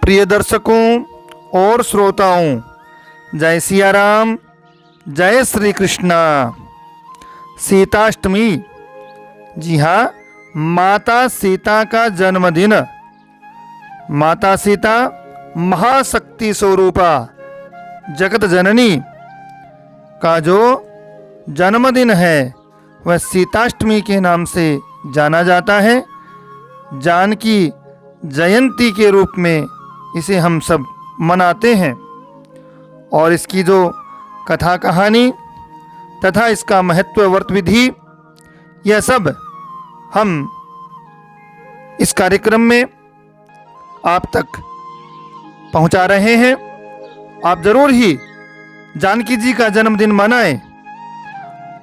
प्रिय दर्शकों और श्रोताओं, जय सिया राम, जय श्री कृष्णा। सीताष्टमी, जी हाँ, माता सीता का जन्मदिन। माता सीता महाशक्ति स्वरूपा जगत जननी का जो जन्मदिन है वह सीताष्टमी के नाम से जाना जाता है। जानकी जयंती के रूप में इसे हम सब मनाते हैं और इसकी जो कथा कहानी तथा इसका महत्व व्रत विधि, यह सब हम इस कार्यक्रम में आप तक पहुंचा रहे हैं। आप जरूर ही जानकी जी का जन्मदिन मनाएं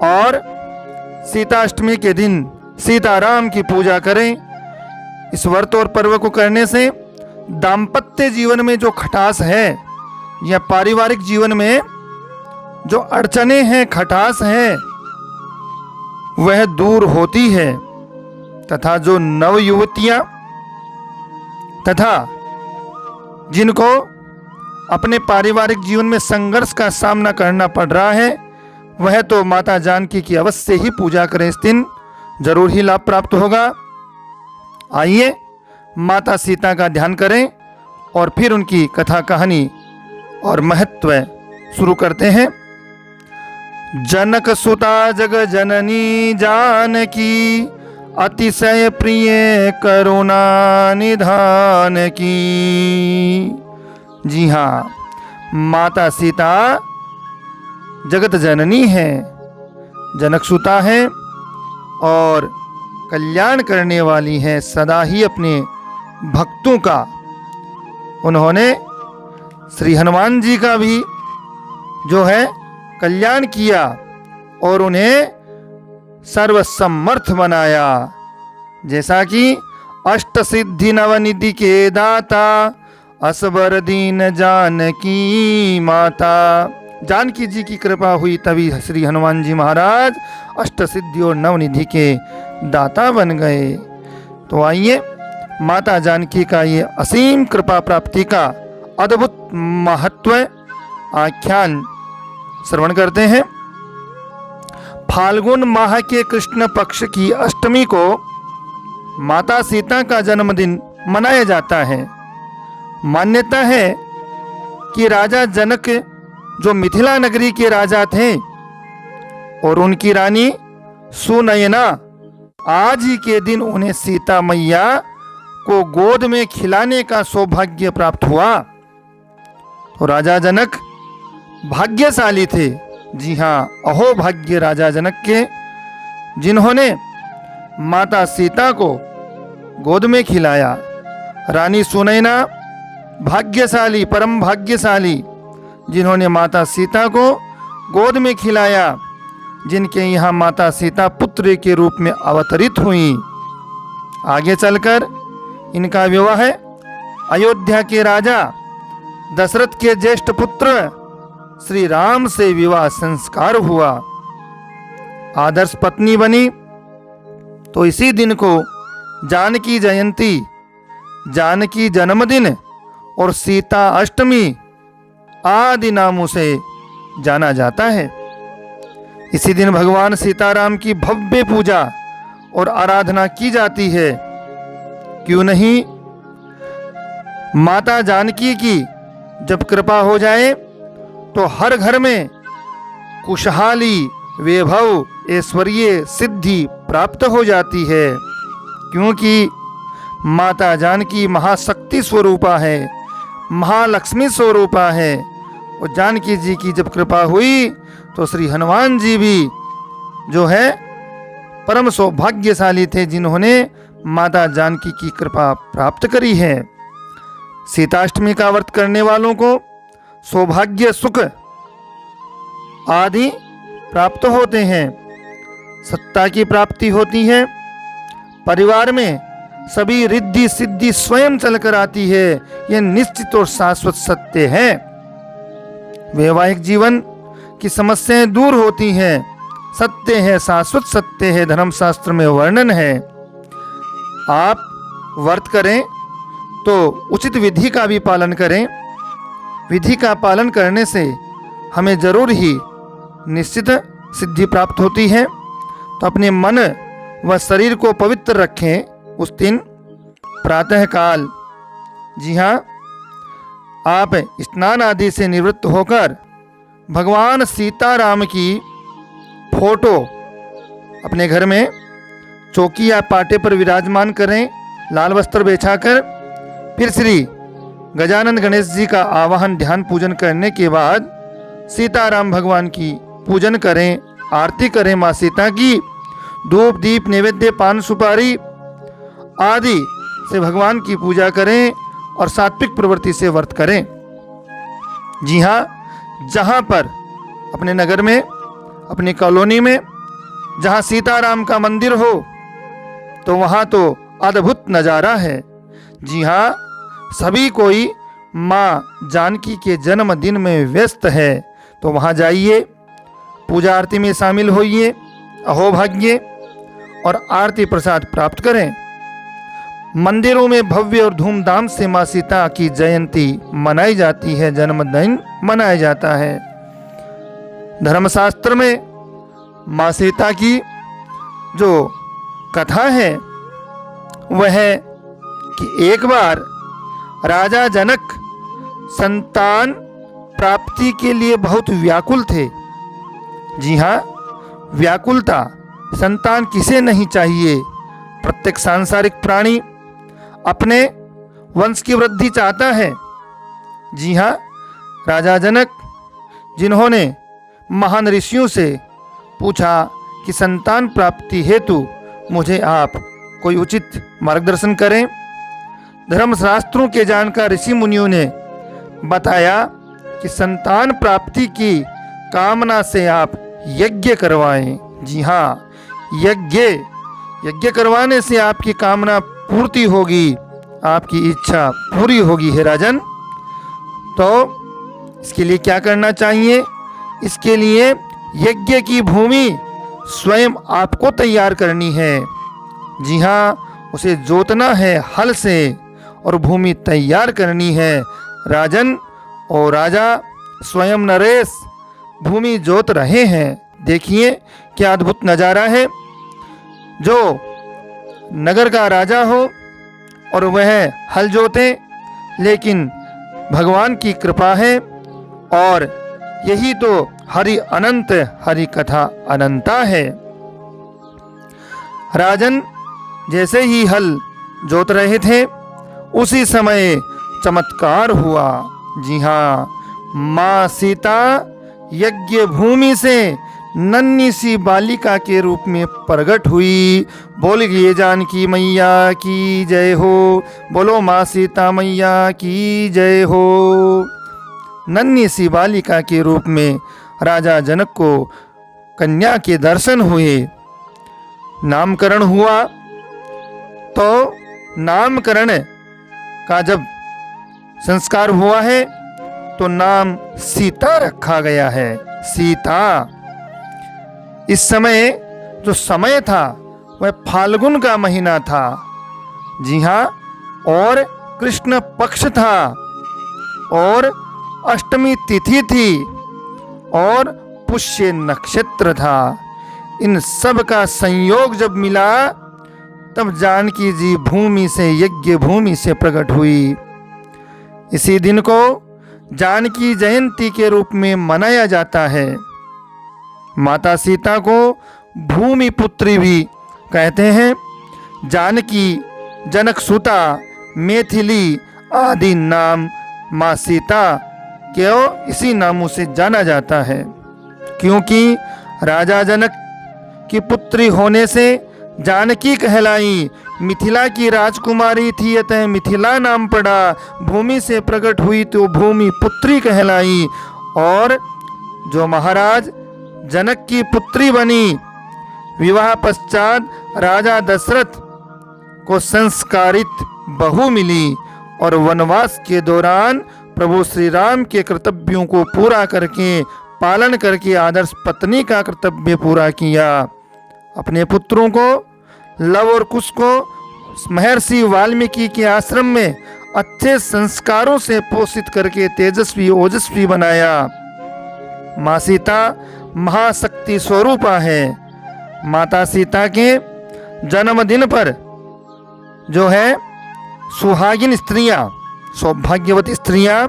और सीताष्टमी के दिन सीताराम की पूजा करें। इस व्रत और पर्व को करने से दाम्पत्य जीवन में जो खटास है या पारिवारिक जीवन में जो अड़चने हैं, खटास है, वह दूर होती है तथा जो नव युवतियां तथा जिनको अपने पारिवारिक जीवन में संघर्ष का सामना करना पड़ रहा है, वह तो माता जानकी की अवश्य ही पूजा करें। इस दिन जरूर ही लाभ प्राप्त होगा। आइए माता सीता का ध्यान करें और फिर उनकी कथा कहानी और महत्व शुरू करते हैं। जनक सुता जग जननी जानकी, अतिशय प्रिय करुणा निधान की। जी हाँ, माता सीता जगत जननी है, जनक सुता है और कल्याण करने वाली है। सदा ही अपने भक्तों का उन्होंने श्री हनुमान जी का भी जो है कल्याण किया और उन्हें सर्वसमर्थ बनाया। जैसा कि अष्ट सिद्धि नवनिधि के दाता, असबर दीन जानकी माता। जानकी जी की कृपा हुई तभी श्री हनुमान जी महाराज अष्ट सिद्धि और नवनिधि के दाता बन गए। तो आइए माता जानकी का ये असीम कृपा प्राप्ति का अद्भुत महत्व आख्यान श्रवण करते हैं। फाल्गुन माह के कृष्ण पक्ष की अष्टमी को माता सीता का जन्मदिन मनाया जाता है। मान्यता है कि राजा जनक जो मिथिला नगरी के राजा थे और उनकी रानी सुनयना, आज ही के दिन उन्हें सीता मैया को गोद में खिलाने का सौभाग्य प्राप्त हुआ। तो राजा जनक भाग्यशाली थे। जी हाँ, अहो भाग्य राजा जनक के, जिन्होंने माता सीता को गोद में खिलाया। रानी सुनैना भाग्यशाली, परम भाग्यशाली, जिन्होंने माता सीता को गोद में खिलाया, जिनके यहाँ माता सीता पुत्र के रूप में अवतरित हुई। आगे चलकर इनका विवाह अयोध्या के राजा दशरथ के ज्येष्ठ पुत्र श्री राम से विवाह संस्कार हुआ। आदर्श पत्नी बनी। तो इसी दिन को जानकी जयंती, जानकी जन्मदिन और सीता अष्टमी आदि नामों से जाना जाता है। इसी दिन भगवान सीताराम की भव्य पूजा और आराधना की जाती है। क्यों नहीं? माता जानकी की जब कृपा हो जाए तो हर घर में खुशहाली, वैभव, ऐश्वर्य, सिद्धि प्राप्त हो जाती है। क्योंकि माता जानकी महाशक्ति स्वरूपा है, महालक्ष्मी स्वरूपा है। और जानकी जी की जब कृपा हुई तो श्री हनुमान जी भी जो है परम सौभाग्यशाली थे, जिन्होंने माता जानकी की कृपा प्राप्त करी है। सीताष्टमी का व्रत करने वालों को सौभाग्य, सुख आदि प्राप्त होते हैं। सत्ता की प्राप्ति होती है। परिवार में सभी रिद्धि सिद्धि स्वयं चलकर आती है। यह निश्चित और शाश्वत सत्य है। वैवाहिक जीवन की समस्याएं दूर होती हैं। सत्य है, शाश्वत सत्य है, धर्मशास्त्र में वर्णन है। आप व्रत करें तो उचित विधि का भी पालन करें। विधि का पालन करने से हमें जरूर ही निश्चित सिद्धि प्राप्त होती है। तो अपने मन व शरीर को पवित्र रखें उस दिन प्रातःकाल। जी हाँ, आप स्नान आदि से निवृत्त होकर भगवान सीताराम की फोटो अपने घर में चौकी या पाटे पर विराजमान करें, लाल वस्त्र बिछाकर। फिर श्री गजानन गणेश जी का आवाहन ध्यान पूजन करने के बाद सीताराम भगवान की पूजन करें, आरती करें माँ सीता की। धूप दीप नैवेद्य पान सुपारी आदि से भगवान की पूजा करें और सात्विक प्रवृत्ति से व्रत करें। जी हाँ, जहाँ पर अपने नगर में, अपनी कॉलोनी में जहाँ सीताराम का मंदिर हो तो वहाँ तो अद्भुत नज़ारा है। जी हाँ, सभी कोई माँ जानकी के जन्मदिन में व्यस्त है, तो वहाँ जाइए, पूजा आरती में शामिल होइए, अहोभाग्य और आरती प्रसाद प्राप्त करें। मंदिरों में भव्य और धूमधाम से माँ सीता की जयंती मनाई जाती है, जन्मदिन मनाया जाता है। धर्मशास्त्र में माँ सीता की जो कथा है वह है कि एक बार राजा जनक संतान प्राप्ति के लिए बहुत व्याकुल थे। जी हाँ, व्याकुलता, संतान किसे नहीं चाहिए। प्रत्येक सांसारिक प्राणी अपने वंश की वृद्धि चाहता है। जी हाँ, राजा जनक जिन्होंने महान ऋषियों से पूछा कि संतान प्राप्ति हेतु मुझे आप कोई उचित मार्गदर्शन करें। धर्मशास्त्रों के जानकार ऋषि मुनियों ने बताया कि संतान प्राप्ति की कामना से आप यज्ञ करवाएं। जी हाँ, यज्ञ करवाने से आपकी कामना पूर्ति होगी, आपकी इच्छा पूरी होगी हे राजन। तो इसके लिए क्या करना चाहिए? इसके लिए यज्ञ की भूमि स्वयं आपको तैयार करनी है। जी हाँ, उसे जोतना है हल से और भूमि तैयार करनी है राजन। और राजा स्वयं नरेश भूमि जोत रहे हैं। देखिए क्या अद्भुत नज़ारा है। जो नगर का राजा हो और वह हल जोते, लेकिन भगवान की कृपा है। और यही तो हरि अनंत, हरि कथा अनंता है। राजन जैसे ही हल जोत रहे थे उसी समय चमत्कार हुआ। जी हाँ, माँ सीता यज्ञ भूमि से नन्ही सी बालिका के रूप में प्रकट हुई। बोलिए जानकी मैया की जय हो, बोलो माँ सीता मैया की जय हो। नन्ही सी बालिका के रूप में राजा जनक को कन्या के दर्शन हुए। नामकरण हुआ, तो नामकरण का जब संस्कार हुआ है तो नाम सीता रखा गया है। सीता। इस समय जो समय था वह फाल्गुन का महीना था। जी हाँ, और कृष्ण पक्ष था और अष्टमी तिथि थी और पुष्य नक्षत्र था। इन सब का संयोग जब मिला तब जानकी जी भूमि से, यज्ञ भूमि से प्रकट हुई। इसी दिन को जानकी जयंती के रूप में मनाया जाता है। माता सीता को भूमि पुत्री भी कहते हैं। जानकी, जनक सुता, मैथिली आदि नाम माँ सीता क्यों इसी नामों से जाना जाता है, क्योंकि राजा जनक की पुत्री होने से जानकी कहलाई। मिथिला की राजकुमारी थी, अतः मिथिला नाम पड़ा। भूमि से प्रकट हुई तो भूमि पुत्री कहलाई। और जो महाराज जनक की पुत्री बनी, विवाह पश्चात राजा दशरथ को संस्कारित बहू मिली और वनवास के दौरान प्रभु श्री राम के कर्तव्यों को पूरा करके, पालन करके आदर्श पत्नी का कर्तव्य पूरा किया। अपने पुत्रों को, लव और कुश को महर्षि वाल्मीकि के आश्रम में अच्छे संस्कारों से पोषित करके तेजस्वी ओजस्वी बनाया। माँ सीता महाशक्ति स्वरूपा है। माता सीता के जन्मदिन पर जो है सुहागिन स्त्रियां, सौभाग्यवती स्त्रियां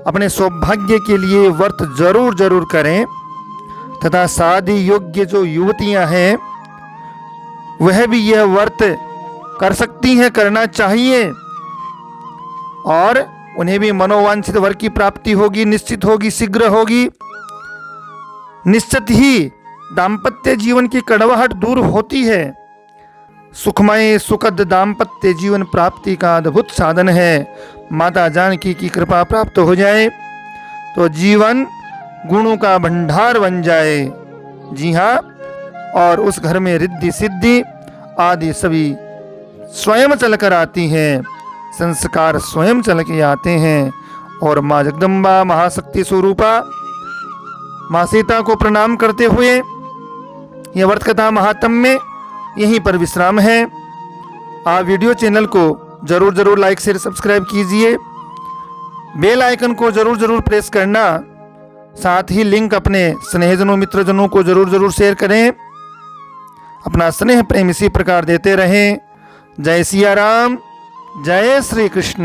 अपने सौभाग्य के लिए व्रत जरूर जरूर करें, तथा शादी योग्य जो युवतियां हैं वह भी यह व्रत कर सकती हैं, करना चाहिए, और उन्हें भी मनोवांछित वर की प्राप्ति होगी, निश्चित होगी, शीघ्र होगी। निश्चित ही दाम्पत्य जीवन की कड़वाहट दूर होती है। सुखमय सुखद दाम्पत्य जीवन प्राप्ति का अद्भुत साधन है। माता जानकी की कृपा प्राप्त हो जाए तो जीवन गुणों का भंडार बन जाए। जी हाँ, और उस घर में रिद्धि सिद्धि आदि सभी स्वयं चलकर आती हैं, संस्कार स्वयं चल के आते हैं। और माँ जगदम्बा महाशक्ति स्वरूपा माँ सीता को प्रणाम करते हुए यह व्रत कथा महात्म्य में यहीं पर विश्राम है। आप वीडियो चैनल को जरूर जरूर लाइक शेयर सब्सक्राइब कीजिए, बेल आइकन को जरूर जरूर प्रेस करना, साथ ही लिंक अपने स्नेहजनों मित्रजनों को जरूर जरूर शेयर करें। अपना स्नेह प्रेम इसी प्रकार देते रहें। जय सिया राम, जय श्री कृष्ण।